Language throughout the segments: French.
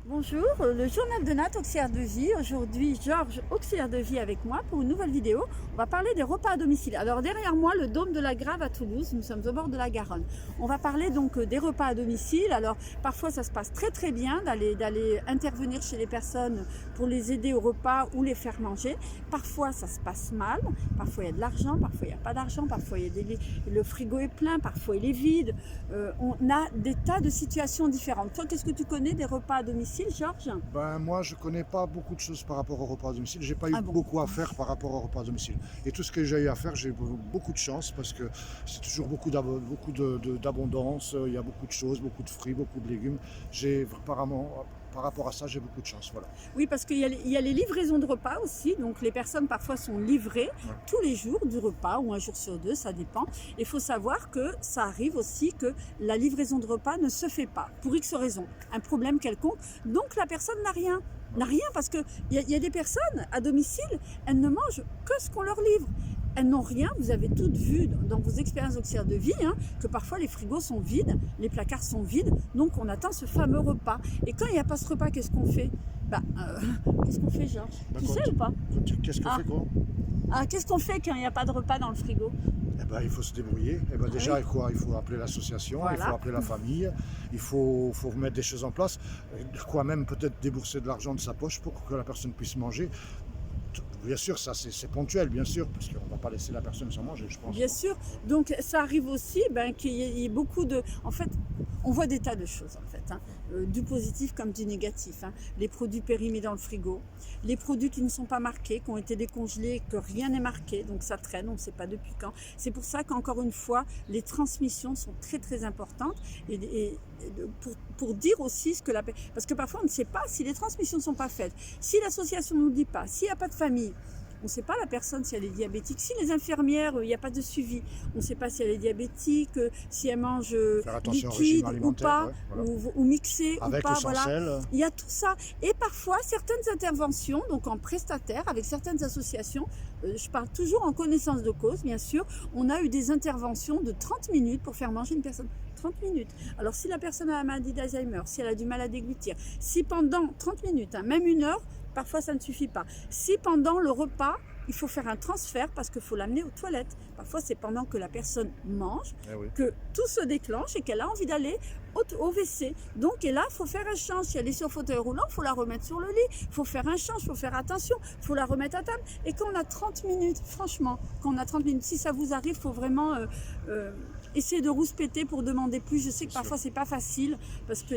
Bonjour, le journal de Nat, auxiliaire de vie. Aujourd'hui, Georges, auxiliaire de vie avec moi pour une nouvelle vidéo. On va parler des repas à domicile. Alors derrière moi, le dôme de la Grave à Toulouse, nous sommes au bord de la Garonne. On va parler donc des repas à domicile. Alors parfois ça se passe très très bien d'aller intervenir chez les personnes pour les aider au repas ou les faire manger. Parfois ça se passe mal, parfois il y a de l'argent, parfois il n'y a pas d'argent, parfois le frigo est plein, parfois il est vide. On a des tas de situations différentes. Toi, qu'est-ce que tu connais des repas à domicile, Georges? Moi, je connais pas beaucoup de choses par rapport au repas à domicile. J'ai pas eu Ah bon? beaucoup à faire par rapport au repas à domicile. Et tout ce que j'ai eu à faire, j'ai eu beaucoup de chance parce que c'est toujours d'abondance. Il y a beaucoup de choses, beaucoup de fruits, beaucoup de légumes. Apparemment, par rapport à ça, j'ai beaucoup de chance. Voilà. Oui, parce qu'il y a les livraisons de repas aussi. Donc les personnes parfois sont livrées tous les jours du repas ou un jour sur deux, ça dépend. Il faut savoir que ça arrive aussi que la livraison de repas ne se fait pas pour X raisons, un problème quelconque. Donc la personne n'a rien. N'a rien parce qu'il y a des personnes à domicile, elles ne mangent que ce qu'on leur livre. Elles n'ont rien, vous avez toutes vu dans vos expériences auxiliaires de vie, que parfois les frigos sont vides, les placards sont vides, donc on attend ce fameux repas. Et quand il n'y a pas ce repas, qu'est-ce qu'on fait? Qu'est-ce qu'on fait, Georges? Tu sais ou pas? Qu'est-ce qu'on fait quoi? Qu'est-ce qu'on fait quand il n'y a pas de repas dans le frigo? Il faut se débrouiller. Déjà, il faut appeler l'association, Voilà. il faut appeler la famille, il faut mettre des choses en place. Même peut-être débourser de l'argent de sa poche pour que la personne puisse manger. Bien sûr, ça c'est ponctuel, bien sûr, parce qu'on ne va pas laisser la personne sans manger, je pense. Bien sûr, donc ça arrive aussi qu'il y ait beaucoup de... En fait, on voit des tas de choses, en fait, du positif comme du négatif. Les produits périmés dans le frigo, les produits qui ne sont pas marqués, qui ont été décongelés, que rien n'est marqué, donc ça traîne, on ne sait pas depuis quand. C'est pour ça qu'encore une fois, les transmissions sont très très importantes pour dire aussi ce que la... Parce que parfois on ne sait pas si les transmissions ne sont pas faites, si l'association ne nous dit pas, s'il n'y a pas de famille. On ne sait pas la personne si elle est diabétique. Si les infirmières, il n'y a pas de suivi, on ne sait pas si elle est diabétique, si elle mange liquide ou pas, ouais, voilà. ou mixé avec ou pas. ou sans sel. Il y a tout ça. Et parfois, certaines interventions, donc en prestataire, avec certaines associations, je parle toujours en connaissance de cause, bien sûr, on a eu des interventions de 30 minutes pour faire manger une personne. 30 minutes. Alors si la personne a la maladie d'Alzheimer, si elle a du mal à déglutir, si pendant 30 minutes, même une heure, parfois ça ne suffit pas. Si pendant le repas, il faut faire un transfert parce qu'il faut l'amener aux toilettes. Parfois c'est pendant que la personne mange que tout se déclenche et qu'elle a envie d'aller au WC. Donc et là, il faut faire un change. Si elle est sur fauteuil roulant, il faut la remettre sur le lit. Il faut faire un change, il faut faire attention. Il faut la remettre à table. Et quand on a 30 minutes, franchement, quand on a 30 minutes, si ça vous arrive, il faut vraiment... essayer de rouspéter pour demander plus. Je sais que parfois c'est pas facile parce que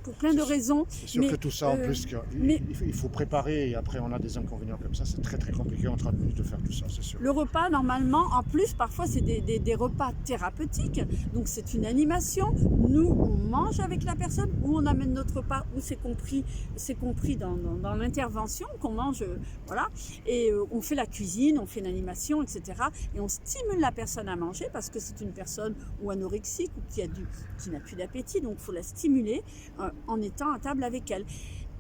pour plein de raisons. C'est sûr que tout ça en plus, il faut préparer et après on a des inconvénients comme ça. C'est très très compliqué en 30 minutes de faire tout ça, c'est sûr. Le repas normalement, en plus parfois c'est des repas thérapeutiques. Donc c'est une animation. Nous on mange avec la personne ou on amène notre repas ou c'est compris dans l'intervention qu'on mange, voilà. Et on fait la cuisine, on fait l'animation, etc. Et on stimule la personne à manger parce que c'est une personne ou anorexique ou qui n'a plus d'appétit, donc il faut la stimuler en étant à table avec elle.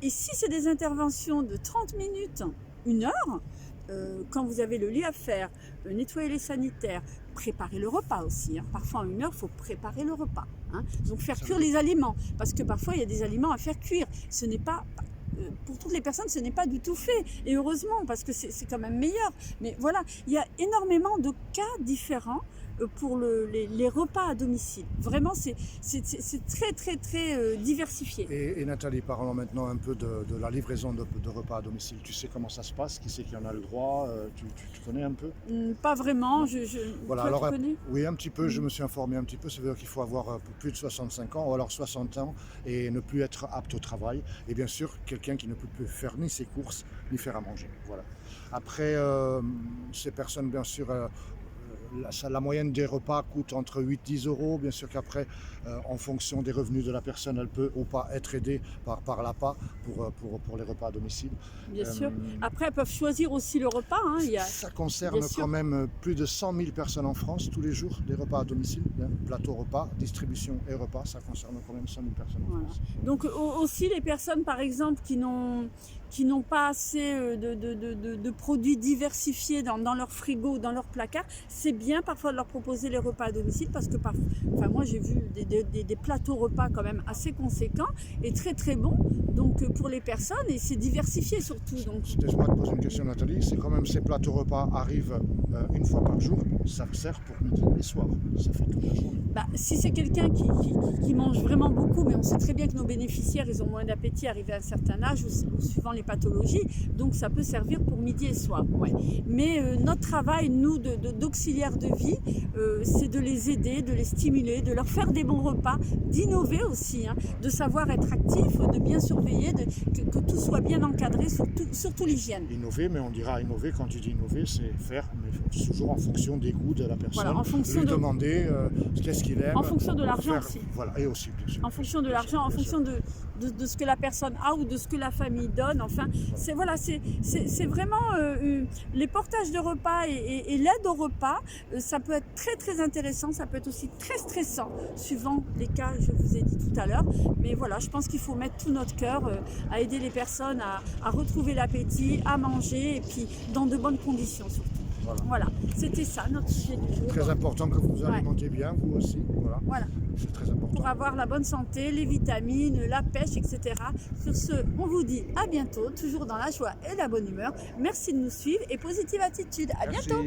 Et si c'est des interventions de 30 minutes, une heure, quand vous avez le lit à faire, nettoyer les sanitaires, préparer le repas aussi. Parfois en une heure, il faut préparer le repas. Donc faire cuire les aliments, parce que parfois il y a des aliments à faire cuire. Ce n'est pas... pour toutes les personnes, ce n'est pas du tout fait. Et heureusement, parce que c'est quand même meilleur. Mais voilà, il y a énormément de cas différents pour les repas à domicile. Vraiment, c'est très, très, très diversifié. Et Nathalie, parlons maintenant un peu de la livraison de repas à domicile. Tu sais comment ça se passe? Qui c'est qui en a le droit? Tu connais un peu? Pas vraiment. Voilà, toi, tu connais? Oui, un petit peu. Je me suis informé un petit peu. Ça veut dire qu'il faut avoir plus de 65 ans ou alors 60 ans et ne plus être apte au travail. Et bien sûr, quelqu'un qui ne peut plus faire ni ses courses, ni faire à manger. Voilà. Après, ces personnes, bien sûr... la moyenne des repas coûte entre 8 et 10 euros. Bien sûr qu'après, en fonction des revenus de la personne, elle peut ou pas être aidée par l'APA pour les repas à domicile. Bien sûr. Après, elles peuvent choisir aussi le repas. Ça concerne quand même plus de 100 000 personnes en France tous les jours, des repas à domicile. Plateau repas, distribution et repas, ça concerne quand même 100 000 personnes en France. Donc aussi les personnes, par exemple, qui n'ont pas assez de produits diversifiés dans leur frigo, dans leur placard, c'est bien parfois de leur proposer les repas à domicile parce que moi j'ai vu des plateaux repas quand même assez conséquents et très très bons. Donc pour les personnes, et c'est diversifié surtout. Donc, Laisse-moi te poser une question, Nathalie. C'est quand même ces plateaux repas arrivent une fois par jour. Ça sert pour midi et soir. Ça fait toute la journée. bah, si c'est quelqu'un qui mange vraiment beaucoup, mais on sait très bien que nos bénéficiaires, ils ont moins d'appétit arrivé à un certain âge ou suivant les pathologies, donc ça peut servir pour midi et soir. Ouais. Mais notre travail, nous, d'auxiliaires de vie, c'est de les aider, de les stimuler, de leur faire des bons repas, d'innover aussi, hein, de savoir être actif, de bien surveiller, que tout soit bien encadré, surtout l'hygiène. Innover, mais on dira innover, quand tu dis innover, c'est faire, mais toujours en fonction des goûts de la personne. Voilà, en fonction lui de... demander qu'est-ce qu'il aime. En fonction de l'argent faire, aussi. Voilà, et aussi, bien sûr. En fonction de l'argent, en fonction de ce que la personne a ou de ce que la famille donne. Enfin, c'est vraiment les portages de repas et l'aide au repas, ça peut être très très intéressant, ça peut être aussi très stressant, suivant les cas, je vous ai dit tout à l'heure. Mais voilà, je pense qu'il faut mettre tout notre cœur à aider les personnes à retrouver l'appétit, à manger, et puis dans de bonnes conditions surtout. Voilà, c'était ça notre sujet du jour. Très important que vous vous alimentiez bien, vous aussi. Voilà. C'est très important. Pour avoir la bonne santé, les vitamines, la pêche, etc. Sur ce, on vous dit à bientôt, toujours dans la joie et la bonne humeur. Merci de nous suivre et positive attitude. À bientôt.